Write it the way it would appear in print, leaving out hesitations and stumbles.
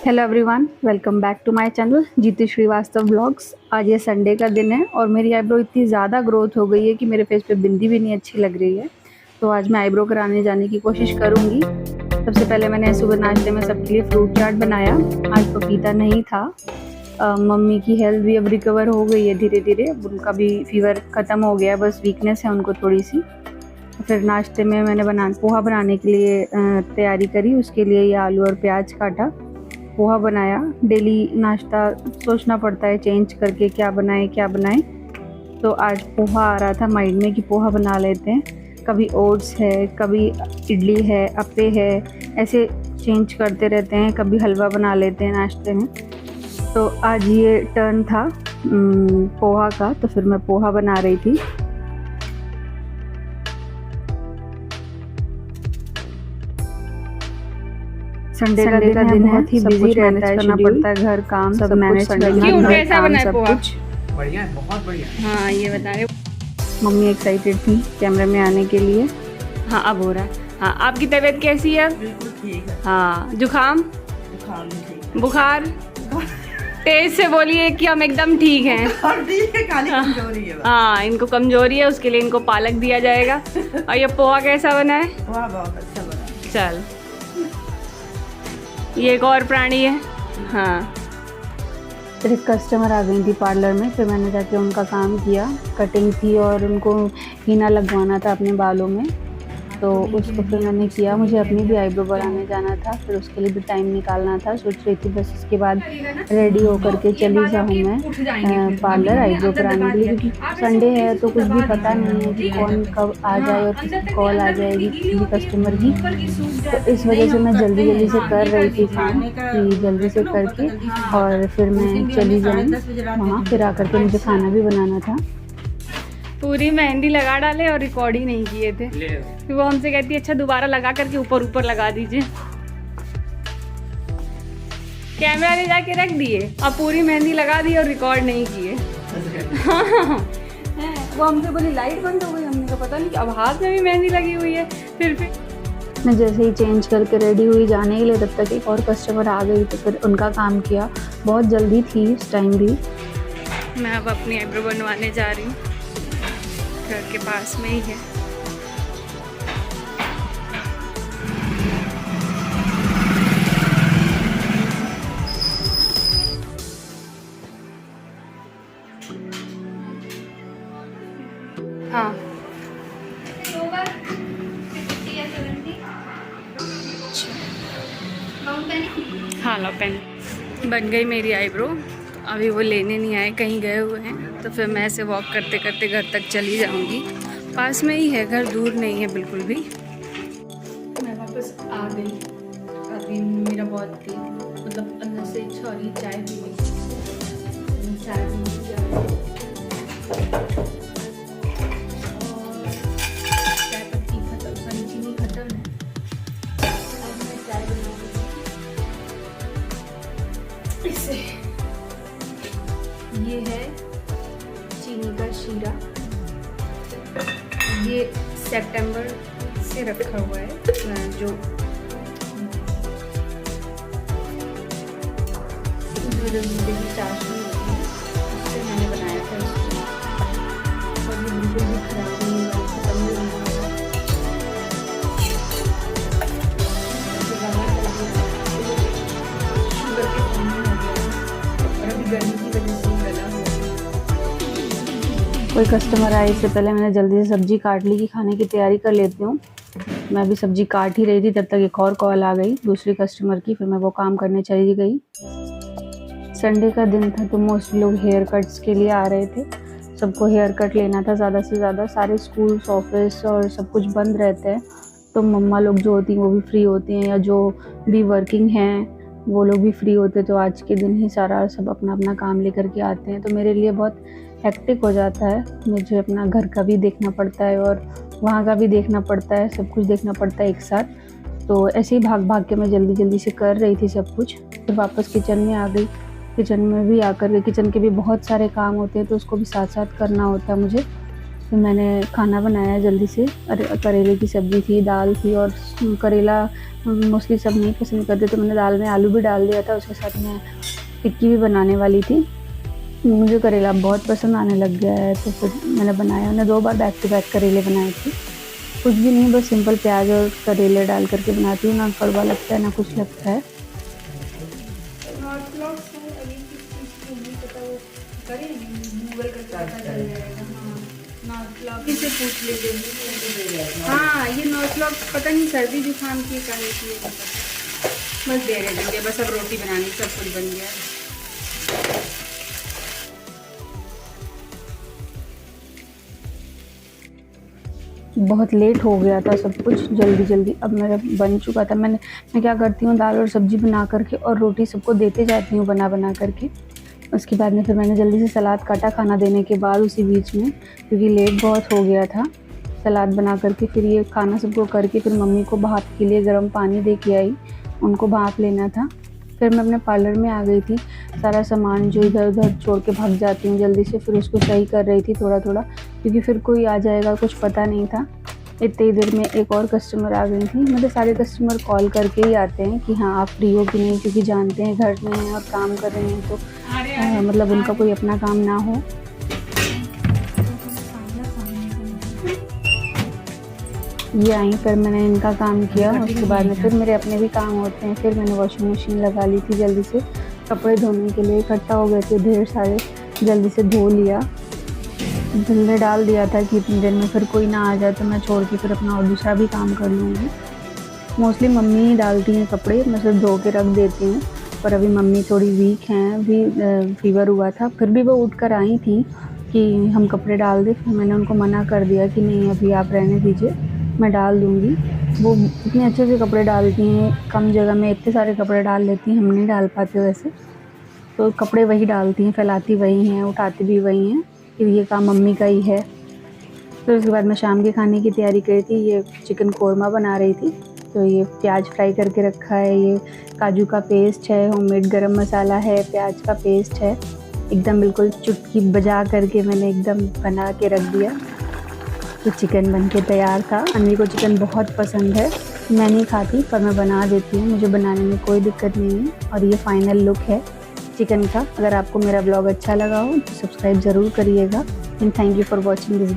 Hello everyone, welcome back to my channel Jeeti Shrivastava blogs. आज ये Sunday का दिन है और मेरी आईब्रो इतनी ज़्यादा ग्रोथ हो गई है कि मेरे फेस पे बिंदी भी नहीं अच्छी लग रही है। तो आज मैं आईब्रो कराने जाने की कोशिश करूँगी। सबसे पहले मैंने सुबह नाश्ते में सबके लिए फ्रूट चाट बनाया। आज पपीता नहीं था। मम्मी की हेल्थ भी अब रिकवर हो गई है धीरे धीरे। उनका भी फीवर ख़त्म हो गया, बस वीकनेस है उनको थोड़ी सी। फिर नाश्ते में मैंने पोहा बनाने के लिए तैयारी करी। उसके लिए ये आलू और प्याज काटा, पोहा बनाया। डेली नाश्ता सोचना पड़ता है चेंज करके क्या बनाए। तो आज पोहा आ रहा था माइंड में कि पोहा बना लेते हैं। कभी ओट्स है, कभी इडली है, अप्पे है, ऐसे चेंज करते रहते हैं। कभी हलवा बना लेते हैं नाश्ते में। तो आज ये टर्न था पोहा का, तो फिर मैं पोहा बना रही थी। संडे का दिन है, बहुत ही बिजी रहता है, करना पड़ता है, घर काम सब मैनेज करना। क्यों कैसा बना है पोहा? बढ़िया है, बहुत बढ़िया। हाँ ये बता रहे। मम्मी एक्साइटेड थी कैमरे में आने के लिए। हाँ अब हो रहा है। हाँ आपकी तबीयत कैसी है? बिल्कुल ठीक है। हाँ जुकाम बुखार तेज से बोलिए कि हम एकदम ठीक हैं। कमजोरी है। हाँ इनको कमजोरी है, उसके लिए इनको पालक दिया जाएगा। और ये पोहा कैसा बना है? पोहा बहुत अच्छा बना। चल ये एक और प्राणी है। हाँ फिर एक कस्टमर आ गई थी पार्लर में, फिर मैंने जाके उनका काम किया। कटिंग थी और उनको हीना लगवाना था अपने बालों में, तो उसको फिर मैंने किया। मुझे अपनी भी आईब्रो बढ़ाने जाना था, फिर उसके लिए भी टाइम निकालना था। सोच रही थी बस इसके बाद रेडी होकर के चली जाऊँ मैं पार्लर आईब्रो कराने के लिए, क्योंकि संडे है तो कुछ भी पता नहीं है कि कौन कब आ जाए और किसकी कॉल आ जाएगी किसी कस्टमर की। तो इस वजह से मैं जल्दी जल्दी से कर रही थी काम कि जल्दी से करके और फिर मैं चली जाऊँ वहाँ। फिर आकर के मुझे खाना भी बनाना था। पूरी मेहंदी लगा डाले और रिकॉर्ड ही नहीं किए थे। फिर वो हमसे कहती है अच्छा दोबारा लगा करके ऊपर ऊपर लगा दीजिए। कैमरा ले जाके रख दिए और पूरी मेहंदी लगा दी और रिकॉर्ड नहीं किए। वो हमसे बोली लाइट बंद हो गई। हमने कहा पता नहीं, अब हाथ में भी मेहंदी लगी हुई है। फिर मैं जैसे ही चेंज करके रेडी हुई जाने के लिए, तब तक एक और कस्टमर आ गई, तो फिर उनका काम किया। बहुत जल्दी थी उस टाइम भी। मैं अब अपनी आईब्रो बनवाने जा रही हूँ, घर के पास में ही है। हाँ हाँ लो पेन। बन गई मेरी आईब्रो। अभी वो लेने नहीं आए, कहीं गए हुए हैं, तो फिर मैं ऐसे वॉक करते करते घर तक चली जाऊंगी। पास में ही है घर, दूर नहीं है बिल्कुल भी। मैं वापस आ गई। अभी मेरा बहुत थी, मतलब अंदर से इच्छा हो रही चाय पीने की। चाय पत्ती खत्म, सारी चीनी खत्म है। अब मैं चाय बनाऊंगी इसे। ये है चीनी का शीरा। ये सितंबर से रखा हुआ है, जो दूध की चाशनी होती है उससे मैंने बनाया था इसको। और ये बिल्कुल भी खराब नहीं हुआ, खत्म नहीं हुआ। शुगर के फॉर्म में हो गया और अभी गर्मी की वजह से गला हुआ। कोई कस्टमर आए इससे पहले मैंने जल्दी से सब्जी काट ली कि खाने की तैयारी कर लेती हूँ। मैं भी सब्जी काट ही रही थी, तब तक एक और कॉल आ गई दूसरी कस्टमर की। फिर मैं वो काम करने चली गई। संडे का दिन था तो मोस्टली लोग हेयर कट्स के लिए आ रहे थे। सबको हेयर कट लेना था ज़्यादा से ज़्यादा। सारे स्कूल्स, ऑफिस और सब कुछ बंद रहते हैं, तो मम्मा लोग जो होती हैं वो भी फ्री होती हैं, या जो भी वर्किंग हैं वो लोग भी फ्री होते। तो आज के दिन ही सारा सब अपना अपना काम लेकर के आते हैं। तो मेरे लिए बहुत हेक्टिक हो जाता है। मुझे अपना घर का भी देखना पड़ता है और वहाँ का भी देखना पड़ता है, सब कुछ देखना पड़ता है एक साथ। तो ऐसे ही भाग भाग के मैं जल्दी जल्दी से कर रही थी सब कुछ। फिर वापस किचन में आ गई। किचन में भी आकर के किचन के भी बहुत सारे काम होते हैं, तो उसको भी साथ साथ करना होता है मुझे। फिर मैंने खाना बनाया जल्दी से। अरे करेले की सब्ज़ी थी, दाल थी, और करेला मोस्टली सब नहीं पसंद करते तो मैंने दाल में आलू भी डाल दिया था। उसके साथ मैं टिक्की भी बनाने वाली थी। मुझे करेला बहुत पसंद आने लग गया है तो फिर मैंने बनाया। मैंने 2 बार बैक टू बैक करेले बनाए थे। कुछ भी नहीं, बस सिंपल प्याज और करेले डाल करके बनाती हूँ। ना कड़वा लगता है ना कुछ लगता है। किसे पूछ लीजिए। हाँ, ये नॉर्थ ब्लॉक पता नहीं सर्दी जुकाम की काहे की है, बस दे रहे देंगे। बस अब रोटी बनानी, सब कुछ बन गया है। बहुत लेट हो गया था सब कुछ, जल्दी जल्दी अब मेरा बन चुका था। मैं क्या करती हूँ, दाल और सब्ज़ी बना करके और रोटी सबको देते जाती हूँ बना बना करके। उसके बाद में फिर मैंने जल्दी से सलाद काटा खाना देने के बाद उसी बीच में, क्योंकि लेट बहुत हो गया था। सलाद बना करके फिर ये खाना सबको करके फिर मम्मी को भाप के लिए गर्म पानी दे के आई, उनको भाप लेना था। फिर मैं अपने पार्लर में आ गई थी। सारा सामान जो इधर उधर छोड़ के भाग जाती हूँ जल्दी से, फिर उसको सही कर रही थी थोड़ा थोड़ा, क्योंकि फिर कोई आ जाएगा कुछ पता नहीं था। इतनी देर में एक और कस्टमर आ गई थी। मतलब सारे कस्टमर कॉल करके ही आते हैं कि हाँ आप फ्री हो कि नहीं, क्योंकि जानते हैं घर में हैं और काम कर रहे हैं तो मतलब उनका कोई अपना काम ना हो। ये आई, फिर मैंने इनका काम किया। उसके बाद में फिर मेरे अपने भी काम होते हैं। फिर मैंने वॉशिंग मशीन लगा ली थी जल्दी से। कपड़े धोने के लिए इकट्ठा हो गए थे ढेर सारे, जल्दी से धो लिया। जल्दी डाल दिया था कि इतनी देर में फिर कोई ना आ जाए तो मैं छोड़ के फिर अपना और दूसरा भी काम कर लूँगी। मोस्टली मम्मी ही डालती हैं कपड़े, मैं सिर्फ धो के रख देती हूँ। पर अभी मम्मी थोड़ी वीक हैं, अभी फीवर हुआ था। फिर भी वो उठ कर आई थी कि हम कपड़े डाल दें। फिर मैंने उनको मना कर दिया कि नहीं अभी आप रहने दीजिए, मैं डाल दूँगी। वो इतने अच्छे से कपड़े डालती हैं, कम जगह में इतने सारे कपड़े डाल लेती हैं, हम नहीं डाल पाते वैसे। तो कपड़े वही डालती हैं, फैलाती वही हैं, उठाती भी वही हैं। फिर ये काम मम्मी का ही है। फिर उसके बाद मैं शाम के खाने की तैयारी करी थी। ये चिकन कोरमा बना रही थी। तो ये प्याज फ्राई करके रखा है, ये काजू का पेस्ट है, होममेड गरम मसाला है, प्याज का पेस्ट है। एकदम बिल्कुल चुटकी बजा करके मैंने एकदम बना के रख दिया। तो चिकन बन के तैयार था। अन्वी को चिकन बहुत पसंद है, मैं नहीं खाती पर मैं बना देती हूँ, मुझे बनाने में कोई दिक्कत नहीं है। और ये फाइनल लुक है चिकन का। अगर आपको मेरा ब्लॉग अच्छा लगा हो तो सब्सक्राइब ज़रूर करिएगा। And thank you for watching this.